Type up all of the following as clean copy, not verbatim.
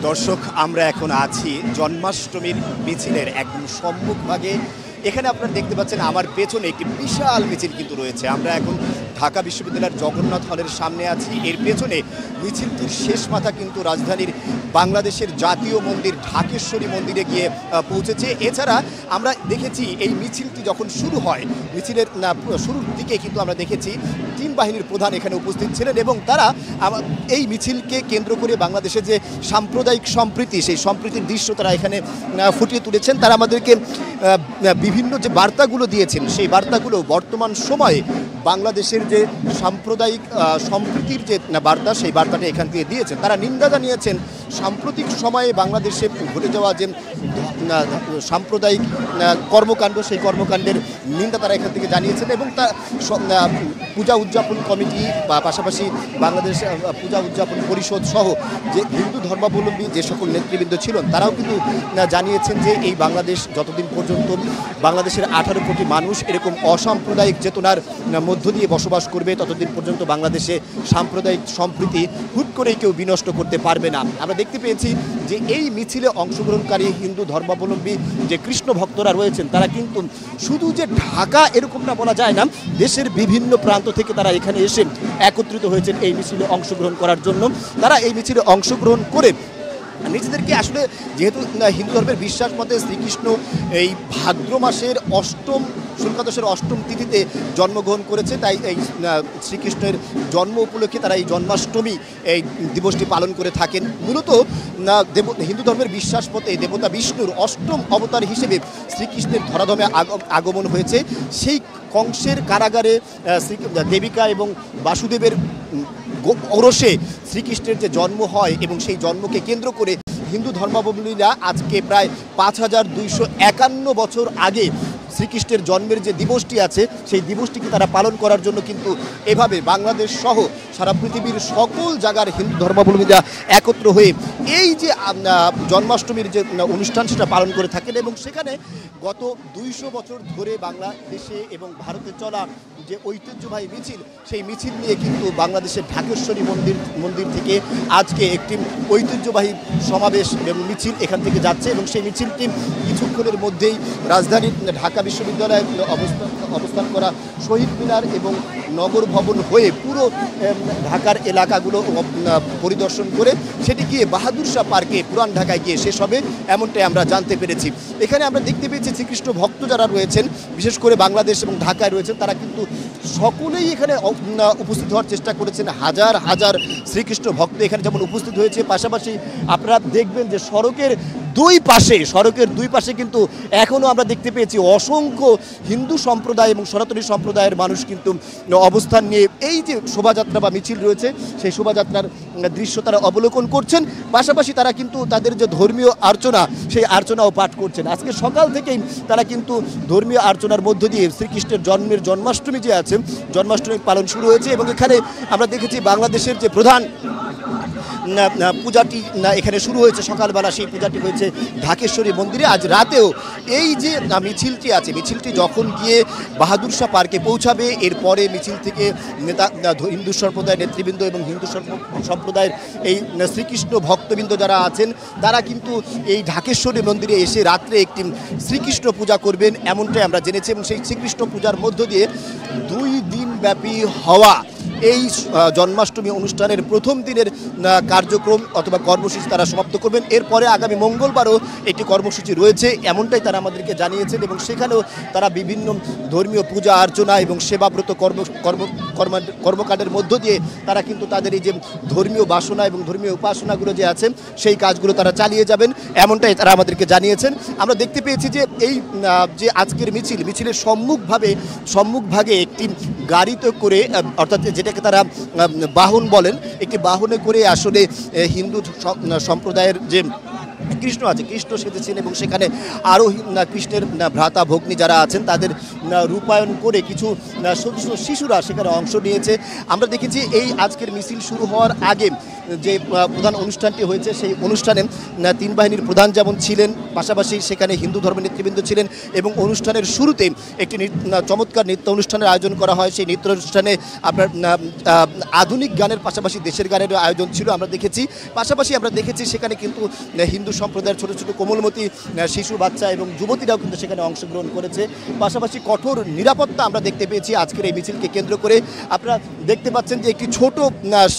দর্শক, আমরা এখন আছি জন্মাষ্টমীর মিছিলের একদম সম্মুখভাগে। এখানে আপনারা দেখতে পাচ্ছেন আমার পেছনে একটি বিশাল মিছিল কিন্তু রয়েছে। আমরা এখন ঢাকা বিশ্ববিদ্যালয়ের জগন্নাথ হলের সামনে আছি। এর পেছনে মিছিলটির শেষ মাথা কিন্তু রাজধানীর বাংলাদেশের জাতীয় মন্দির ঢাকেশ্বরী মন্দিরে গিয়ে পৌঁছেছে। এছাড়া আমরা দেখেছি এই মিছিলটি যখন শুরু হয়, মিছিলের শুরুর দিকে কিন্তু আমরা দেখেছি তিন বাহিনীর প্রধান এখানে উপস্থিত ছিলেন এবং তারা এই মিছিলকে কেন্দ্র করে বাংলাদেশে যে সাম্প্রদায়িক সম্প্রীতি, সেই সম্প্রীতির দৃশ্য তারা এখানে ফুটিয়ে তুলেছেন। তারা আমাদেরকে বিভিন্ন যে বার্তাগুলো দিয়েছেন, সেই বার্তাগুলো বর্তমান সময়ে বাংলাদেশের যে সাম্প্রদায়িক সম্প্রীতির যে বার্তা, সেই বার্তাটা এখান থেকে দিয়েছেন। তারা নিন্দা জানিয়েছেন সাম্প্রতিক সময়ে বাংলাদেশে ঘটে যাওয়া যে সাম্প্রদায়িক কর্মকাণ্ড, সেই কর্মকাণ্ডের নিন্দা তারা এখান থেকে জানিয়েছেন এবং তা পূজা উদযাপন কমিটি বা পাশাপাশি বাংলাদেশ পূজা উদযাপন পরিষদ সহ যে হিন্দু ধর্মাবলম্বী যে সকল নেতৃবৃন্দ ছিলেন, তারাও কিন্তু জানিয়েছেন যে এই বাংলাদেশ যতদিন পর্যন্ত বাংলাদেশের 18 কোটি মানুষ এরকম অসাম্প্রদায়িক চেতনার মধ্য দিয়ে বসবাস করবে, ততদিন পর্যন্ত বাংলাদেশে সাম্প্রদায়িক সম্প্রীতি হুট করেই কেউ বিনষ্ট করতে পারবে না। আমরা দেখতে পেয়েছি যে এই মিছিলে অংশগ্রহণকারী হিন্দু ধর্মাবলম্বী যে কৃষ্ণ ভক্তরা রয়েছেন, তারা কিন্তু শুধু যে ঢাকা এরকমটা বলা যায় না, দেশের বিভিন্ন প্রান্ত থেকে তারা এখানে এসে একত্রিত হয়েছেন এই মিছিলে অংশগ্রহণ করার জন্য। তারা এই মিছিলে অংশগ্রহণ করে নিজেদেরকে আসলে, যেহেতু হিন্দু ধর্মের বিশ্বাস মতে শ্রীকৃষ্ণ এই ভাদ্র মাসের শুক্লাদশের অষ্টম তিথিতে জন্মগ্রহণ করেছে, তাই এই শ্রীকৃষ্ণের জন্ম উপলক্ষে তারা এই জন্মাষ্টমী এই দিবসটি পালন করে থাকেন। মূলত হিন্দু ধর্মের বিশ্বাস মতে দেবতা বিষ্ণুর অষ্টম অবতার হিসেবে শ্রীকৃষ্ণের ধরাধামে আগমন হয়েছে। সেই কংসের কারাগারে দেবিকা এবং বাসুদেবের ওরসে শ্রীকৃষ্ণের যে জন্ম হয় এবং সেই জন্মকে কেন্দ্র করে হিন্দু ধর্মাবলম্বীরা আজকে প্রায় 5251 বছর আগে শ্রীকৃষ্ণের জন্মের যে দিবসটি আছে, সেই দিবসটিকে তারা পালন করার জন্য কিন্তু এভাবে বাংলাদেশ সহ সারা পৃথিবীর সকল জায়গার হিন্দু ধর্মাবলম্বীরা একত্র হয়ে এই যে জন্মাষ্টমীর যে অনুষ্ঠান, সেটা পালন করে থাকেন। এবং সেখানে গত 200 বছর ধরে বাংলাদেশে এবং ভারতে চলা যে ঐতিহ্যবাহী মিছিল, সেই মিছিল নিয়ে কিন্তু বাংলাদেশের ঢাকেশ্বরী মন্দির থেকে আজকে একটি ঐতিহ্যবাহী সমাবেশ এবং মিছিল এখান থেকে যাচ্ছে এবং সেই মিছিলটি কিছুক্ষণের মধ্যেই রাজধানীর ঢাকা বিশ্ববিদ্যালয়ে অবস্থান করা শহীদ মিনার এবং নগর ভবন হয়ে পুরো ঢাকার এলাকাগুলো পরিদর্শন করে সেটি গিয়ে বাহাদুর শাহ পার্কে পুরান ঢাকায় গিয়ে শেষ হবে, এমনটাই আমরা জানতে পেরেছি। এখানে আমরা দেখতে পেয়েছি শ্রীকৃষ্ণ ভক্ত যারা রয়েছেন, বিশেষ করে বাংলাদেশ এবং ঢাকায় রয়েছেন, তারা কিন্তু সকলেই এখানে উপস্থিত হওয়ার চেষ্টা করেছেন। হাজার হাজার শ্রীকৃষ্ণ ভক্ত এখানে যেমন উপস্থিত হয়েছে, পাশাপাশি আপনারা দেখবেন যে সড়কের দুই পাশে কিন্তু এখনও আমরা দেখতে পেয়েছি অসংখ্য হিন্দু সম্প্রদায় এবং সনাতনী সম্প্রদায়ের মানুষ কিন্তু অবস্থান নিয়ে এই যে শোভাযাত্রা বা মিছিল রয়েছে, সেই শোভাযাত্রার দৃশ্য তারা অবলোকন করছেন। পাশাপাশি তারা কিন্তু তাদের যে ধর্মীয় আর্চনা, সেই আর্চনাও পাঠ করছেন। আজকে সকাল থেকেই তারা কিন্তু ধর্মীয় আর্চনার মধ্য দিয়ে শ্রীকৃষ্ণের জন্মাষ্টমী যে আছে, জন্মাষ্টমী পালন শুরু হয়েছে। এবং এখানে আমরা দেখেছি বাংলাদেশের যে প্রধান পূজাটি এখানে শুরু হয়েছে সকালবেলা, সেই পূজাটি হয়েছে ঢাকেশ্বরী মন্দিরে। আজ রাতেও এই যে মিছিলটি আছে, মিছিলটি যখন গিয়ে বাহাদুর শাহ পার্কে পৌঁছাবে, এরপরে মিছিল থেকে হিন্দু সম্প্রদায়ের নেতৃবৃন্দ এবং হিন্দু সম্প্রদায়ের এই শ্রীকৃষ্ণ ভক্তবৃন্দ যারা আছেন, তারা কিন্তু এই ঢাকেশ্বরী মন্দিরে এসে রাত্রে একটি শ্রীকৃষ্ণ পূজা করবেন, এমনটাই আমরা জেনেছি। এবং সেই শ্রীকৃষ্ণ পূজার মধ্য দিয়ে 2 দিনব্যাপী হওয়া এই জন্মাষ্টমী অনুষ্ঠানের প্রথম দিনের কার্যক্রম অথবা কর্মসূচি তারা সমাপ্ত করবেন। এরপরে আগামী মঙ্গলবারও একটি কর্মসূচি রয়েছে, এমনটাই তারা আমাদেরকে জানিয়েছেন। এবং সেখানেও তারা বিভিন্ন ধর্মীয় পূজা অর্চনা এবং সেবাব্রত কর্মকাণ্ডের মধ্য দিয়ে তারা কিন্তু তাদের এই যে ধর্মীয় বাসনা এবং ধর্মীয় উপাসনাগুলো যে আছে, সেই কাজগুলো তারা চালিয়ে যাবেন, এমনটাই তারা আমাদেরকে জানিয়েছেন। আমরা দেখতে পেয়েছি যে এই যে আজকের মিছিলের সম্মুখভাগে একটি গাড়িতে করে, অর্থাৎ যেটাকে তারা বাহন বলেন, একটি বাহনে করে আসলে হিন্দু সম্প্রদায়ের যে কৃষ্ণ আছে, কৃষ্ণ সেজেছেন এবং সেখানে আরও কৃষ্ণের ভ্রাতা ভগ্নী যারা আছেন তাদের রূপায়ণ করে কিছু ছোট ছোট শিশুরা সেখানে অংশ নিয়েছে। আমরা দেখেছি এই আজকের মিছিল শুরু হওয়ার আগে যে প্রধান অনুষ্ঠানটি হয়েছে সেই অনুষ্ঠানে তিন বাহিনীর প্রধান যেমন ছিলেন, পাশাপাশি সেখানে হিন্দু ধর্মের নেতৃবৃন্দ ছিলেন এবং অনুষ্ঠানের শুরুতে একটি চমৎকার নৃত্য অনুষ্ঠানের আয়োজন করা হয়। সেই নৃত্য অনুষ্ঠানে আপনার আধুনিক গানের পাশাপাশি দেশের গানের আয়োজন ছিল আমরা দেখেছি। পাশাপাশি আমরা দেখেছি সেখানে কিন্তু হিন্দু সম্প্রদায়ের ছোটো ছোটো কোমলমতি শিশু, বাচ্চা এবং যুবতীরাও কিন্তু সেখানে অংশগ্রহণ করেছে। পাশাপাশি কঠোর নিরাপত্তা আমরা দেখতে পেয়েছি আজকের এই মিছিলকে কেন্দ্র করে। আপনারা দেখতে পাচ্ছেন যে একটি ছোট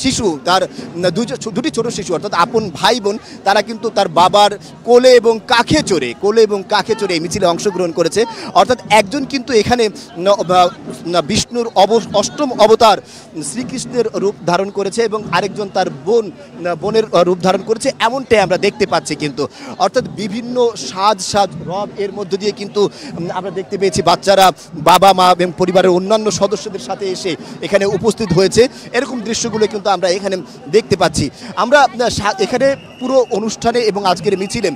শিশু, তার দুটি ছোট শিশু অর্থাৎ আপন ভাই বোন, তারা কিন্তু তার বাবার কোলে এবং কাঁখে চড়ে এই মিছিলে অংশগ্রহণ করেছে। অর্থাৎ একজন কিন্তু এখানে বিষ্ণুর অষ্টম অবতার শ্রীকৃষ্ণের রূপ ধারণ করেছে এবং আরেকজন তার বোনের রূপ ধারণ করেছে, এমনটাই আমরা দেখতে পাচ্ছি। কিন্তু অর্থাৎ বিভিন্ন সাজ রব এর মধ্য দিয়ে কিন্তু আমরা দেখতে পেয়েছি বাচ্চারা বাবা মা এবং পরিবারের অন্যান্য সদস্যদের সাথে এসে এখানে উপস্থিত হয়েছে। এরকম দৃশ্যগুলো কিন্তু আমরা এখানে দেখতে পাচ্ছি। আমরা এখানে পুরো অনুষ্ঠানে এবং আজকের মিছিলে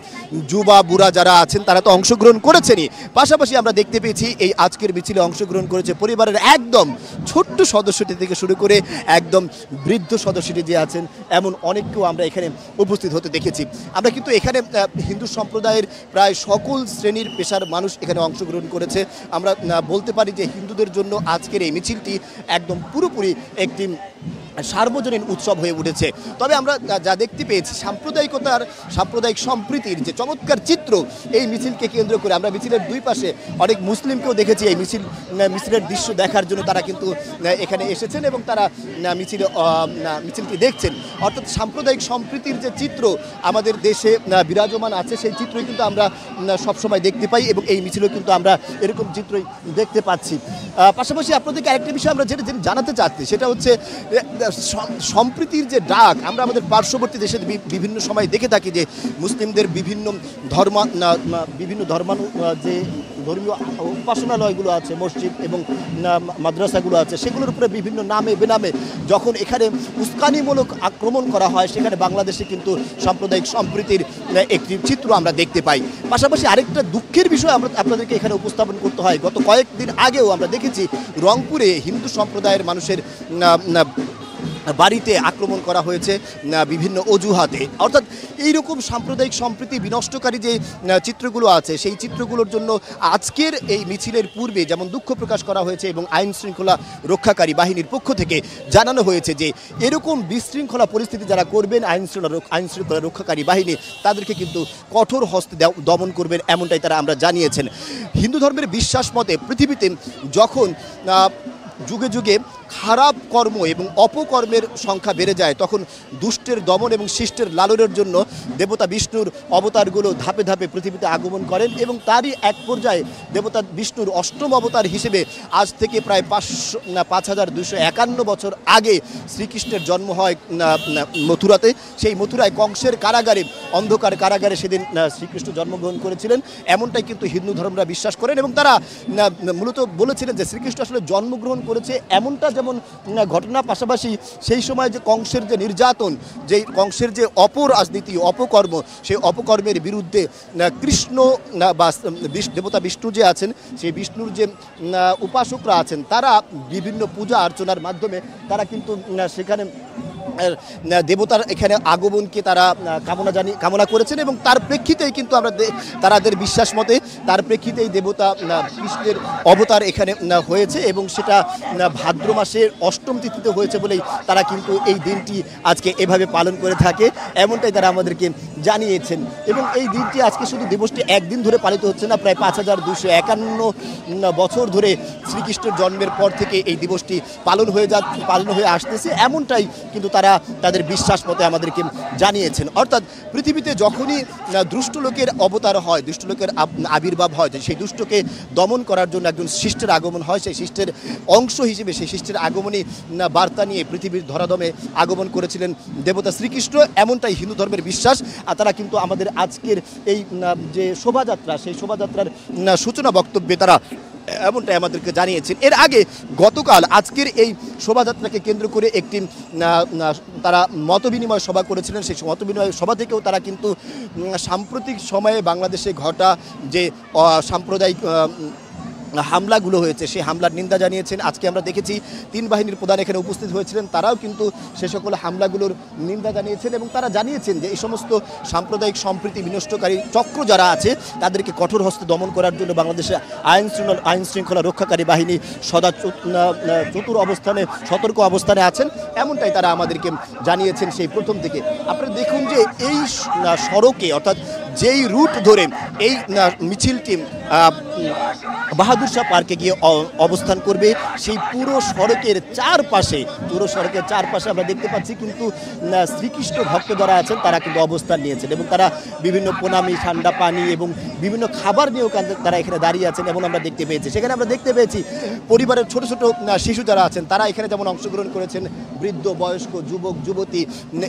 যুবা বুড়া যারা আছেন তারা তো অংশগ্রহণ করেছেনই, পাশাপাশি আমরা দেখতে পেয়েছি এই আজকের মিছিলে অংশগ্রহণ করেছে পরিবারের একদম ছোট্ট সদস্যটি থেকে শুরু করে একদম বৃদ্ধ সদস্যটি যে আছেন এমন অনেককেও আমরা এখানে উপস্থিত হতে দেখেছি। আমরা কিন্তু এখানে হিন্দু সম্প্রদায়ের প্রায় সকল শ্রেণীর পেশার মানুষ এখানে অংশগ্রহণ করেছে। আমরা বলতে পারি যে হিন্দুদের জন্য আজকের এই মিছিলটি একদম পুরোপুরি একটি সার্বজনীন উৎসব হয়ে উঠেছে। তবে আমরা যা দেখতে পেয়েছি সাম্প্রদায়িক সম্প্রীতির যে চমৎকার চিত্র এই মিছিলকে কেন্দ্র করে, আমরা মিছিলের দুই পাশে অনেক মুসলিমকেও দেখেছি এই মিছিলের দৃশ্য দেখার জন্য তারা কিন্তু এখানে এসেছেন এবং তারা মিছিলটি দেখছেন। অর্থাৎ সাম্প্রদায়িক সম্প্রীতির যে চিত্র আমাদের দেশে বিরাজমান আছে সেই চিত্রই কিন্তু আমরা সবসময় দেখতে পাই এবং এই মিছিলেও কিন্তু আমরা এরকম চিত্রই দেখতে পাচ্ছি। পাশাপাশি আপনাদেরকে আরেকটি বিষয় আমরা যেটা জানাতে চাচ্ছি সেটা হচ্ছে সম্প্রীতির যে ডাক আমরা আমাদের পার্শ্ববর্তী দেশে বিভিন্ন সময় দেখে থাকি যে মুসলিমদের বিভিন্ন যে ধর্মীয় উপাসনালয়গুলো আছে, মসজিদ এবং মাদ্রাসাগুলো আছে, সেগুলোর উপরে বিভিন্ন নামে বেনামে যখন এখানে উস্কানিমূলক আক্রমণ করা হয় সেখানে বাংলাদেশে কিন্তু সাম্প্রদায়িক সম্প্রীতির একটি চিত্র আমরা দেখতে পাই। পাশাপাশি আরেকটা দুঃখের বিষয় আপনাদেরকে এখানে উপস্থাপন করতে হয়। গত কয়েকদিন আগেও আমরা দেখেছি রংপুরে হিন্দু সম্প্রদায়ের মানুষের বাড়িতে আক্রমণ করা হয়েছে বিভিন্ন অজুহাতে। অর্থাৎ এইরকম সাম্প্রদায়িক সম্প্রীতি বিনষ্টকারী যে চিত্রগুলো আছে সেই চিত্রগুলোর জন্য আজকের এই মিছিলের পূর্বে যেমন দুঃখ প্রকাশ করা হয়েছে এবং আইন শৃঙ্খলা রক্ষাকারী বাহিনীর পক্ষ থেকে জানানো হয়েছে যে এরকম বিশৃঙ্খলা পরিস্থিতি যারা করবেন আইন শৃঙ্খলা রক্ষাকারী বাহিনী তাদেরকে কিন্তু কঠোর হস্তে দমন করবেন, এমনটাই তারা আমরা জানিয়েছেন। হিন্দু ধর্মের বিশ্বাস মতে পৃথিবীতে যখন যুগে যুগে খারাপ কর্ম এবং অপকর্মের সংখ্যা বেড়ে যায় তখন দুষ্টের দমন এবং শিষ্টের লালনের জন্য দেবতা বিষ্ণুর অবতারগুলো ধাপে ধাপে পৃথিবীতে আগমন করেন এবং তারই এক পর্যায়ে দেবতা বিষ্ণুর অষ্টম অবতার হিসেবে আজ থেকে প্রায় 5251 বছর আগে শ্রীকৃষ্ণের জন্ম হয় মথুরাতে। সেই মথুরায় কংসের কারাগারে, অন্ধকার কারাগারে সেদিন শ্রীকৃষ্ণ জন্মগ্রহণ করেছিলেন, এমনটাই কিন্তু হিন্দু ধর্মরা বিশ্বাস করেন এবং তারা মূলত বলেছিলেন যে শ্রীকৃষ্ণ আসলে জন্মগ্রহণ করেছে এমনটা যেমন ঘটনা। পাশাপাশি সেই সময় যে কংসের যে নির্যাতন, যে কংসের যে অপরাজনীতি অপকর্ম, সেই অপকর্মের বিরুদ্ধে কৃষ্ণ বা দেবতা বিষ্ণু যে আছেন সেই বিষ্ণুর যে উপাসকরা আছেন তারা বিভিন্ন পূজা অর্চনার মাধ্যমে তারা কিন্তু সেখানে দেবতার এখানে আগমনকে তারা কামনা করেছেন এবং তার প্রেক্ষিতেই কিন্তু আমরা তাদের বিশ্বাস মতে তার প্রেক্ষিতেই দেবতা কৃষ্ণের অবতার এখানে হয়েছে এবং সেটা ভাদ্র মাসের অষ্টম তিথিতে হয়েছে বলেই তারা কিন্তু এই দিনটি আজকে এভাবে পালন করে থাকে, এমনটাই তারা আমাদেরকে জানিয়েছেন। এবং এই দিনটি আজকে শুধু দিবসটি একদিন ধরে পালিত হচ্ছে না, প্রায় 5251 বছর ধরে শ্রীকৃষ্ণের জন্মের পর থেকে এই দিবসটি পালন হয়ে আসতেছে, এমনটাই কিন্তু তারা তাদের বিশ্বাস মতে আমাদেরকে জানিয়েছেন। অর্থাৎ পৃথিবীতে যখনই দুষ্ট লোকের অবতার হয়, দুষ্ট লোকের আবির্ভাব হয়, সেই দুষ্টকে দমন করার জন্য একজন শিষ্টের আগমন হয়, সেই শিষ্টের অংশ হিসেবে সেই শিষ্টের আগমনী বার্তা নিয়ে পৃথিবীর ধরাধামে আগমন করেছিলেন দেবতা শ্রীকৃষ্ণ, এমনটাই হিন্দু ধর্মের বিশ্বাস। আর তারা কিন্তু আমাদের আজকের এই যে শোভাযাত্রা সেই শোভাযাত্রার সূচনা বক্তব্যে তারা এমনটাই আমাদেরকে জানিয়েছেন। এর আগে গতকাল আজকের এই শোভাযাত্রাকে কেন্দ্র করে একটি তারা মতবিনিময় সভা করেছিলেন। সেই মতবিনিময় সভা থেকেও তারা কিন্তু সাম্প্রতিক সময়ে বাংলাদেশে ঘটা যে সাম্প্রদায়িক হামলাগুলো হয়েছে সেই হামলার নিন্দা জানিয়েছেন। আজকে আমরা দেখেছি 3 বাহিনীর প্রধান এখানে উপস্থিত হয়েছিলেন, তারাও কিন্তু সে সকল হামলাগুলোর নিন্দা জানিয়েছেন এবং তারা জানিয়েছেন যে এই সমস্ত সাম্প্রদায়িক সম্প্রীতি বিনষ্টকারী চক্র যারা আছে তাদেরকে কঠোর হস্তে দমন করার জন্য বাংলাদেশের আইন শৃঙ্খলা রক্ষাকারী বাহিনী সদা চতুর অবস্থানে সতর্ক অবস্থানে আছেন, এমনটাই তারা আমাদেরকে জানিয়েছেন সেই প্রথম থেকে। আপনারা দেখুন যে এই সড়কে অর্থাৎ যেই রুট ধরে এই মিছিলটি বাহাদুর শাহ পার্কে গিয়ে অবস্থান করবে, সেই পুরো সড়কের চারপাশে আমরা দেখতে পাচ্ছি কিন্তু শ্রীকৃষ্ণ ভক্ত যারা আছেন তারা কিন্তু অবস্থান নিয়েছেন এবং তারা বিভিন্ন প্রণামী, ঠান্ডা পানি এবং বিভিন্ন খাবার নিয়েও তারা এখানে দাঁড়িয়ে আছেন এবং আমরা দেখতে পেয়েছি। সেখানে আমরা দেখতে পেয়েছি পরিবারের ছোট ছোট শিশু যারা আছেন তারা এখানে যেমন অংশগ্রহণ করেছেন, বৃদ্ধ, বয়স্ক, যুবক, যুবতী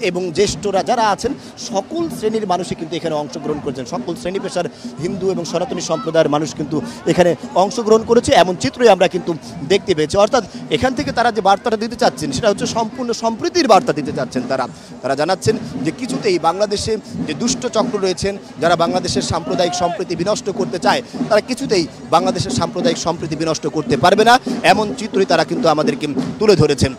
এবং জ্যেষ্ঠরা যারা আছেন সকল শ্রেণীর মানুষই কিন্তু এখানে অংশগ্রহণ করেছেন। সকল শ্রেণী পেশার হিন্দু এবং সনাতনী সম্প্রদায়ের মানুষ কিন্তু এখানে অংশগ্রহণ করেছে, এমন চিত্রই আমরা কিন্তু দেখতে পেয়েছি। অর্থাৎ এখান থেকে তারা যে বার্তাটা দিতে চাচ্ছেন সেটা হচ্ছে সম্পূর্ণ সম্প্রীতির বার্তা দিতে চাচ্ছেন। তারা জানাচ্ছেন যে কিছুতেই বাংলাদেশে যে দুষ্ট চক্র রয়েছেন যারা বাংলাদেশের সাম্প্রদায়িক সম্প্রীতি বিনষ্ট করতে চায়, তারা কিছুতেই বাংলাদেশের সাম্প্রদায়িক সম্প্রীতি বিনষ্ট করতে পারবে না, এমন চিত্রই তারা কিন্তু আমাদেরকে তুলে ধরেছেন।